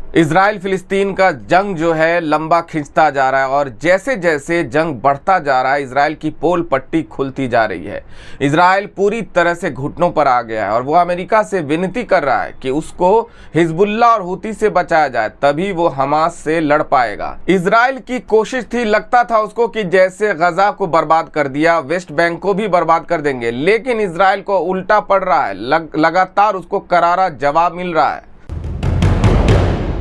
Israel फिलिस्तीन का जंग जो है लंबा खिंचता जा रहा है और जैसे जैसे जंग बढ़ता जा रहा है इजराइल की पोल पट्टी खुलती जा रही है। इजराइल पूरी तरह से घुटनों पर आ गया है और वो अमेरिका से विनती कर रहा है कि उसको हिजबुल्लाह और हूती से बचाया जाए, तभी वो हमास से लड़ पाएगा। इजराइल की कोशिश थी, लगता था उसको कि जैसे गजा को बर्बाद कर दिया वेस्ट बैंक को भी बर्बाद कर देंगे, लेकिन इजराइल को उल्टा पड़ रहा है। लगातार उसको करारा जवाब मिल रहा है।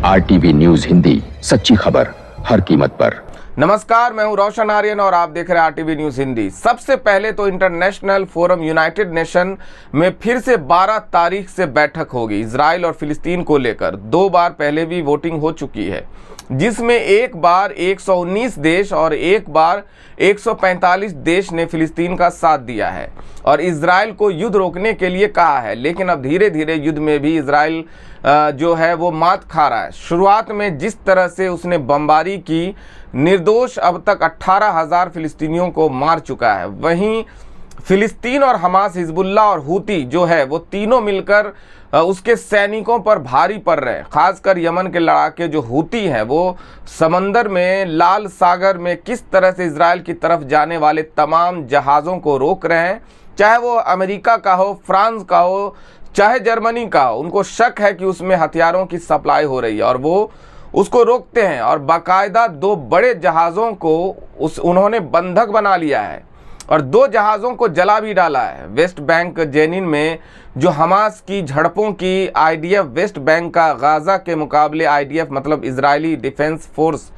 आरटीवी न्यूज हिंदी, सच्ची खबर हर कीमत पर। नमस्कार, मैं हूं रोशन आर्यन और आप देख रहे हैं आरटीवी न्यूज हिंदी। सबसे पहले तो इंटरनेशनल फोरम यूनाइटेड नेशन में फिर से 12 तारीख से बैठक होगी इजराइल और फिलिस्तीन को लेकर। 2 बार पहले भी वोटिंग हो चुकी है, जिसमें एक बार 119 देश और एक बार 145 देश ने फिलिस्तीन का साथ दिया है और इजराइल को युद्ध रोकने के लिए कहा है। लेकिन अब धीरे धीरे युद्ध में भी इजराइल जो है वो मात खा रहा है। शुरुआत में जिस तरह से उसने बमबारी की, निर्दोष अब तक 18,000 फिलिस्तीनियों को मार चुका है। वहीं फिलिस्तीन और हमास, हिजबुल्लाह और हूती जो है वो तीनों मिलकर उसके सैनिकों पर भारी पड़ रहे हैं। खासकर यमन के लड़ाके जो हूती हैं वो समंदर में, लाल सागर में किस तरह से इजराइल की तरफ जाने वाले तमाम जहाज़ों को रोक रहे हैं, चाहे वो अमेरिका का हो, फ्रांस का हो, चाहे जर्मनी का हो। उनको शक है कि उसमें हथियारों की सप्लाई हो रही है और वो उसको रोकते हैं और बाकायदा 2 बड़े जहाज़ों को उन्होंने बंधक बना लिया है और 2 जहाज़ों को जला भी डाला है। वेस्ट बैंक जेनिन में जो हमास की झड़पों की आईडीएफ वेस्ट बैंक का गाजा के मुकाबले आईडीएफ मतलब इजरायली डिफेंस फोर्स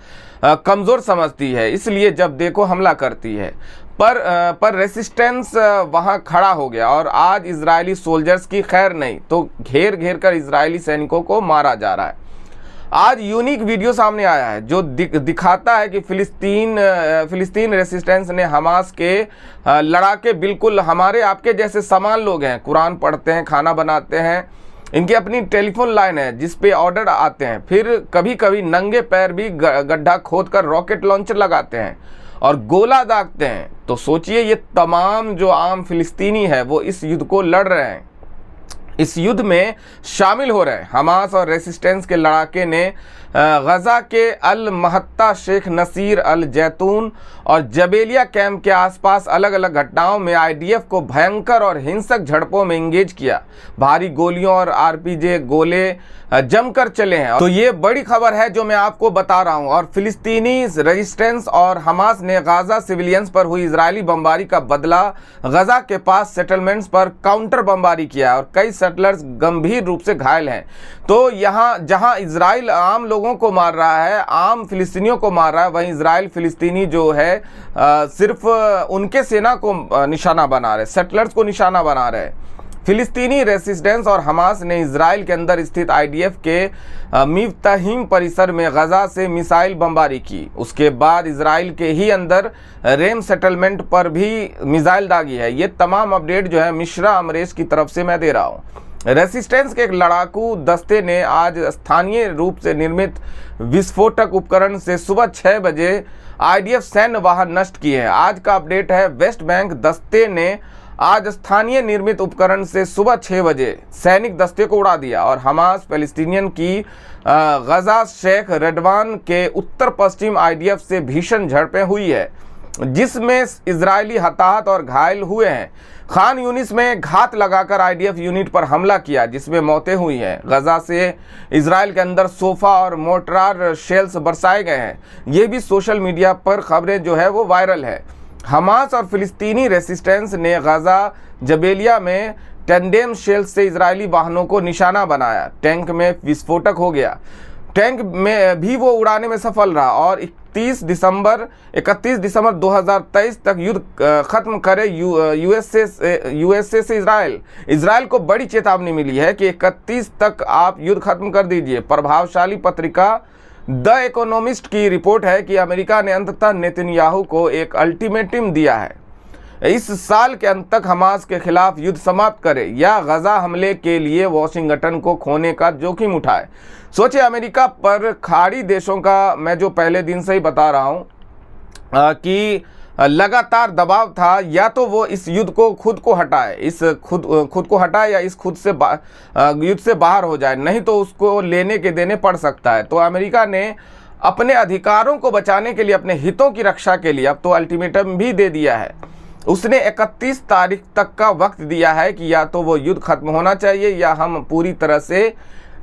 कमज़ोर समझती है, इसलिए जब देखो हमला करती है। पर रेसिस्टेंस वहाँ खड़ा हो गया और आज इजरायली सोल्जर्स की खैर नहीं तो घेर घेर कर इजरायली सैनिकों को मारा जा रहा है। आज यूनिक वीडियो सामने आया है जो दिखाता है कि फिलिस्तीन रेसिस्टेंस ने हमास के लड़ाके बिल्कुल हमारे आपके जैसे समान लोग हैं, कुरान पढ़ते हैं, खाना बनाते हैं, इनकी अपनी टेलीफोन लाइन है जिस पे ऑर्डर आते हैं, फिर कभी कभी नंगे पैर भी गड्ढा खोद कर रॉकेट लॉन्चर लगाते हैं और गोला दागते हैं। तो सोचिए ये तमाम जो आम फिलिस्तीनी है वो इस युद्ध को लड़ रहे हैं, इस युद्ध में शामिल हो रहे हैं। हमास और रेसिस्टेंस के लड़ाके ने गजा के अल महत्ता, शेख नसीर, अल जैतून और जबेलिया कैंप के आसपास अलग अलग घटनाओं में आईडीएफ को भयंकर और हिंसक झड़पों में इंगेज किया। भारी गोलियों और आरपीजी गोले जमकर चले हैं। तो ये बड़ी खबर है जो मैं आपको बता रहा हूं। और फिलिस्तीनी रेजिस्टेंस और हमास ने गाजा सिविलियंस पर हुई इजरायली बमबारी का बदला गजा के पास सेटलमेंट्स पर काउंटर बमबारी किया और कई सेटलर्स गंभीर रूप से घायल हैं। तो यहाँ जहाँ इजराइल आम लोगों को मार रहा है, आम फिलिस्तीनियों को मार रहा है, वहीं इजराइल फिलिस्तीनी जो है सिर्फ उनके सेना को निशाना बना रहे, सेटलर्स को निशाना बना रहे। फिलिस्तीनी रेसिस्टेंस और हमास ने इजराइल के अंदर स्थित आईडीएफ के मिफ्ताहिम परिसर में गजा से मिसाइल बमबारी की। उसके बाद इजराइल के ही अंदर रेम सेटलमेंट पर भी मिसाइल दागी है। ये तमाम अपडेट जो है मिश्रा अमरेश की तरफ से मैं दे रहा हूँ। रेसिस्टेंस के एक लड़ाकू दस्ते ने आज स्थानीय रूप से निर्मित विस्फोटक उपकरण से सुबह 6 बजे आईडीएफ सैन्य वाहन नष्ट किए हैं। आज का अपडेट है, वेस्ट बैंक दस्ते ने आज स्थानीय निर्मित उपकरण से सुबह 6 बजे सैनिक दस्ते को उड़ा दिया और हमास पैलेस्टीनियन की गजा शेख रेडवान के उत्तर पश्चिम आईडीएफ से भीषण झड़पें हुई है, जिसमें इजरायली हताहत और घायल हुए हैं। खान यूनिस में घात लगाकर आईडीएफ यूनिट पर हमला किया जिसमें मौतें हुई हैं। गजा से इजराइल के अंदर सोफा और मोर्टार शेल्स बरसाए गए हैं। ये भी सोशल मीडिया पर खबरें जो है वो वायरल है। हमास और फिलिस्तीनी रेसिस्टेंस ने गजा जबेलिया में टेंडेम शेल्स से इजरायली वाहनों को निशाना बनाया। टैंक में विस्फोटक हो गया, टैंक में भी वो उड़ाने में सफल रहा और 31 दिसंबर 2023 तक युद्ध खत्म करे यूएसए से इजराइल को बड़ी चेतावनी मिली है कि 31 तक आप युद्ध खत्म कर दीजिए। प्रभावशाली पत्रिका द इकोनॉमिस्ट की रिपोर्ट है कि अमेरिका ने अंततः नेतन्याहू को एक अल्टीमेटम दिया है, इस साल के अंत तक हमास के खिलाफ युद्ध समाप्त करे या गजा हमले के लिए वॉशिंगटन को खोने का जोखिम उठाए। सोचिए, अमेरिका पर खाड़ी देशों का, मैं जो पहले दिन से ही बता रहा हूं कि लगातार दबाव था, या तो वो इस युद्ध को खुद को हटाए या इस युद्ध से बाहर हो जाए, नहीं तो उसको लेने के देने पड़ सकता है। तो अमेरिका ने अपने अधिकारों को बचाने के लिए, अपने हितों की रक्षा के लिए अब तो अल्टीमेटम भी दे दिया है। उसने 31 तारीख तक का वक्त दिया है कि या तो वो युद्ध खत्म होना चाहिए या हम पूरी तरह से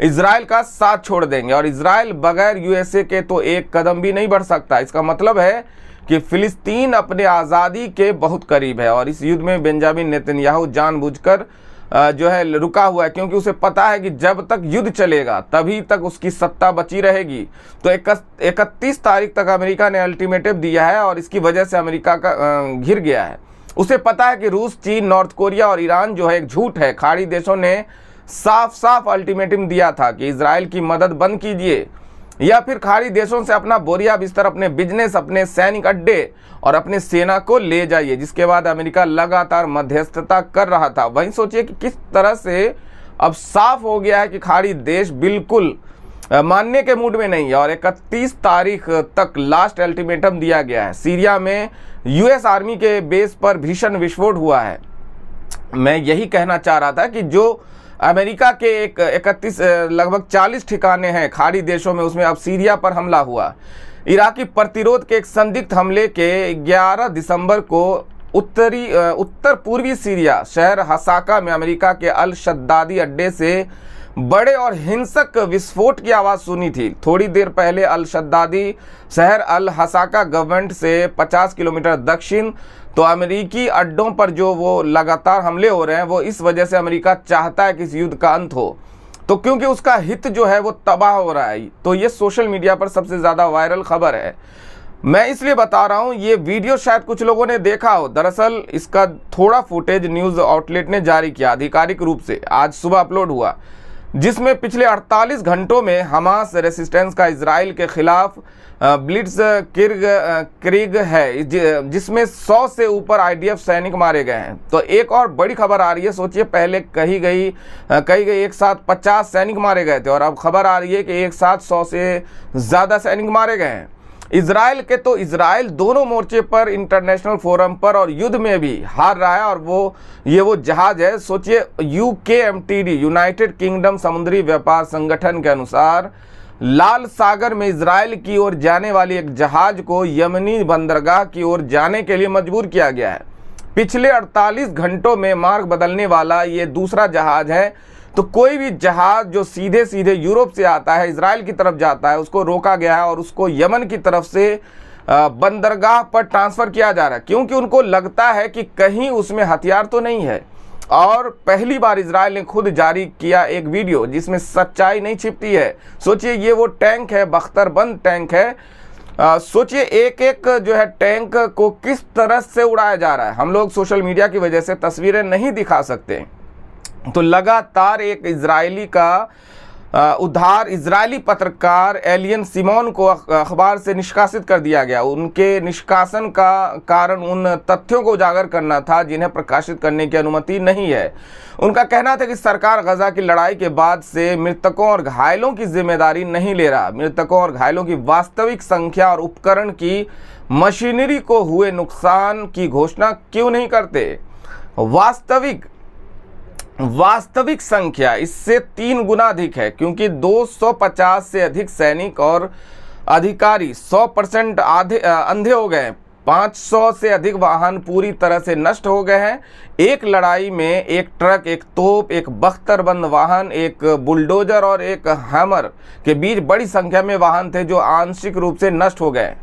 इजराइल का साथ छोड़ देंगे। और इजराइल बगैर यूएसए के तो एक कदम भी नहीं बढ़ सकता। इसका मतलब है कि फिलिस्तीन अपने आज़ादी के बहुत करीब है और इस युद्ध में बेंजामिन नेतन्याहू जानबूझकर जो है रुका हुआ है, क्योंकि उसे पता है कि जब तक युद्ध चलेगा तभी तक उसकी सत्ता बची रहेगी। तो 31 तारीख तक अमेरिका ने अल्टीमेटम दिया है और इसकी वजह से अमेरिका का घिर गया है। उसे पता है कि रूस, चीन, नॉर्थ कोरिया और ईरान जो है एक झूठ है। खाड़ी देशों ने साफ साफ अल्टीमेटम दिया था कि इजराइल की मदद बंद कीजिए या फिर खाड़ी देशों से अपना बोरिया बिस्तर, अपने बिजनेस, अपने सैनिक अड्डे और अपने सेना को ले जाइए। जिसके बाद अमेरिका लगातार मध्यस्थता कर रहा था। वहीं सोचिए कि किस तरह से अब साफ हो गया है कि खाड़ी देश बिल्कुल मानने के मूड में नहीं है और 31 तारीख तक लास्ट अल्टीमेटम दिया गया है। सीरिया में यूएस आर्मी के बेस पर भीषण विस्फोट हुआ है। मैं यही कहना चाह रहा था कि जो अमेरिका के एक 31 लगभग 40 ठिकाने हैं खाड़ी देशों में, उसमें अब सीरिया पर हमला हुआ। इराकी प्रतिरोध के एक संदिग्ध हमले के 11 दिसंबर को उत्तर पूर्वी सीरिया शहर हसाका में अमेरिका के अल शद्दादी अड्डे से बड़े और हिंसक विस्फोट की आवाज़ सुनी थी। थोड़ी देर पहले अल शद्दादी शहर अल हसाका गवर्नमेंट से 50 किलोमीटर दक्षिण। तो अमेरिकी अड्डों पर जो वो लगातार हमले हो रहे हैं, वो इस वजह से अमेरिका चाहता है कि इस युद्ध का अंत हो, तो क्योंकि उसका हित जो है वो तबाह हो रहा है। तो ये सोशल मीडिया पर सबसे ज़्यादा वायरल खबर है। मैं इसलिए बता रहा हूँ, ये वीडियो शायद कुछ लोगों ने देखा हो। दरअसल इसका थोड़ा फुटेज न्यूज़ आउटलेट ने जारी किया आधिकारिक रूप से, आज सुबह अपलोड हुआ, जिसमें पिछले 48 घंटों में हमास रेसिस्टेंस का इजराइल के खिलाफ ब्लिट्स क्रीग है, जिसमें 100 से ऊपर आईडीएफ सैनिक मारे गए हैं। तो एक और बड़ी खबर आ रही है। सोचिए, पहले कही गई एक साथ 50 सैनिक मारे गए थे और अब खबर आ रही है कि एक साथ 100 से ज़्यादा सैनिक मारे गए हैं इजराइल दोनों मोर्चे पर, इंटरनेशनल फोरम पर और युद्ध में भी हार रहा है। और वो जहाज है, सोचिए, UKMTD यूनाइटेड किंगडम समुद्री व्यापार संगठन के अनुसार लाल सागर में इजराइल की ओर जाने वाली एक जहाज को यमनी बंदरगाह की ओर जाने के लिए मजबूर किया गया है। पिछले 48 घंटों में मार्ग बदलने वाला ये दूसरा जहाज है। तो कोई भी जहाज जो सीधे सीधे यूरोप से आता है, इजराइल की तरफ जाता है, उसको रोका गया है और उसको यमन की तरफ से बंदरगाह पर ट्रांसफ़र किया जा रहा है, क्योंकि उनको लगता है कि कहीं उसमें हथियार तो नहीं है। और पहली बार इजराइल ने खुद जारी किया एक वीडियो जिसमें सच्चाई नहीं छिपती है। सोचिए, ये वो टैंक है, बख्तरबंद टैंक है। सोचिए, एक एक जो है टैंक को किस तरह से उड़ाया जा रहा है। हम लोग सोशल मीडिया की वजह से तस्वीरें नहीं दिखा सकते। तो लगातार एक इजरायली का उद्धार, इजरायली पत्रकार एलियन सिमोन को अखबार से निष्कासित कर दिया गया। उनके निष्कासन का कारण उन तथ्यों को उजागर करना था जिन्हें प्रकाशित करने की अनुमति नहीं है। उनका कहना था कि सरकार गजा की लड़ाई के बाद से मृतकों और घायलों की जिम्मेदारी नहीं ले रहा। मृतकों और घायलों की वास्तविक संख्या और उपकरण की मशीनरी को हुए नुकसान की घोषणा क्यों नहीं करते। वास्तविक संख्या इससे 3 गुना अधिक है, क्योंकि 250 से अधिक सैनिक और अधिकारी 100% अंधे हो गए। 500 से अधिक वाहन पूरी तरह से नष्ट हो गए हैं। एक लड़ाई में एक ट्रक, एक तोप, एक बख्तरबंद वाहन, एक बुलडोजर और एक हैमर के बीच बड़ी संख्या में वाहन थे जो आंशिक रूप से नष्ट हो गए।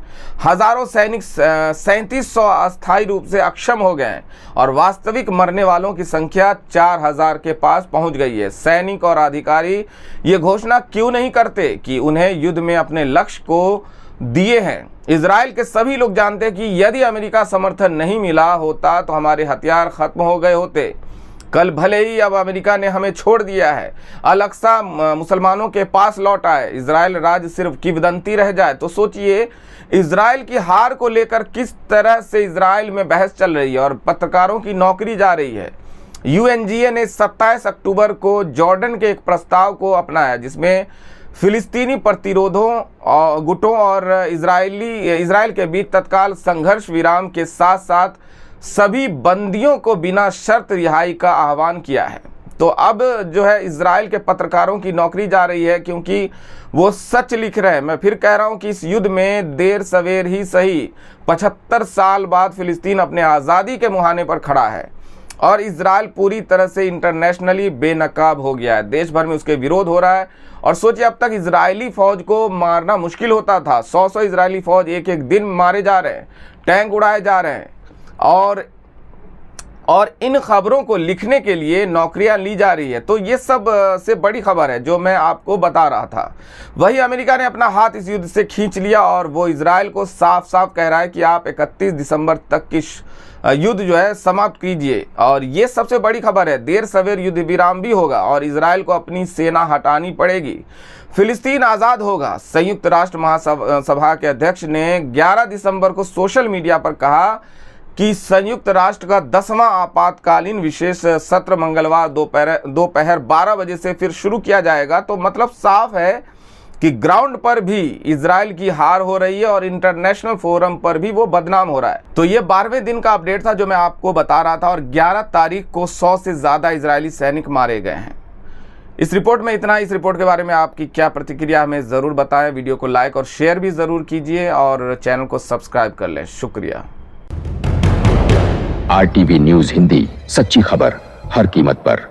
हजारों सैनिक 3700 अस्थायी रूप से अक्षम हो गए और वास्तविक मरने वालों की संख्या 4000 के पास पहुंच गई है। सैनिक और अधिकारी ये घोषणा क्यों नहीं करते कि उन्हें युद्ध में अपने लक्ष्य को दिए हैं। इजराइल के सभी लोग जानते हैं कि यदि अमेरिका समर्थन नहीं मिला होता तो हमारे हथियार खत्म हो गए होते। कल भले ही अब अमेरिका ने हमें छोड़ दिया है, अल-अक्सा मुसलमानों के पास लौट आए, इजराइल राज्य सिर्फ किंवदंती रह जाए। तो सोचिए, इजराइल की हार को लेकर किस तरह से इजराइल में बहस चल रही है और पत्रकारों की नौकरी जा रही है। UNGA ने 27 अक्टूबर को जॉर्डन के एक प्रस्ताव को अपनाया जिसमें फिलिस्तीनी प्रतिरोधों गुटों और इजराइल के बीच तत्काल संघर्ष विराम के साथ साथ सभी बंदियों को बिना शर्त रिहाई का आह्वान किया है। तो अब जो है इजराइल के पत्रकारों की नौकरी जा रही है, क्योंकि वो सच लिख रहे हैं। मैं फिर कह रहा हूं कि इस युद्ध में देर सवेर ही सही 75 साल बाद फिलिस्तीन अपने आज़ादी के मुहाने पर खड़ा है और इजराइल पूरी तरह से इंटरनेशनली बेनकाब हो गया है। देश भर में उसके विरोध हो रहा है। और सोचिए, अब तक इजरायली फौज को मारना मुश्किल होता था। 100 इजरायली फौज एक एक दिन मारे जा रहे हैं, टैंक उड़ाए जा रहे हैं और इन खबरों को लिखने के लिए नौकरियां ली जा रही है। तो ये सब से बड़ी खबर है जो मैं आपको बता रहा था। वही अमेरिका ने अपना हाथ इस युद्ध से खींच लिया और वो इजराइल को साफ साफ कह रहा है कि आप 31 दिसंबर तक की युद्ध जो है समाप्त कीजिए। और ये सबसे बड़ी खबर है, देर सवेर युद्ध विराम भी होगा और इजराइल को अपनी सेना हटानी पड़ेगी। फिलिस्तीन आज़ाद होगा। संयुक्त राष्ट्र महासभा के अध्यक्ष ने 11 दिसंबर को सोशल मीडिया पर कहा कि संयुक्त राष्ट्र का 10वां आपातकालीन विशेष सत्र मंगलवार दोपहर 12 बजे से फिर शुरू किया जाएगा। तो मतलब साफ है कि ग्राउंड पर भी इजराइल की हार हो रही है और इंटरनेशनल फोरम पर भी वो बदनाम हो रहा है। तो ये 12वें दिन का अपडेट था जो मैं आपको बता रहा था और 11 तारीख को 100 से ज़्यादा इजरायली सैनिक मारे गए हैं। इस रिपोर्ट में इतना। इस रिपोर्ट के बारे में आपकी क्या प्रतिक्रिया हमें ज़रूर बताएं। वीडियो को लाइक और शेयर भी ज़रूर कीजिए और चैनल को सब्सक्राइब कर लें। शुक्रिया। RTV न्यूज हिंदी, सच्ची खबर हर कीमत पर।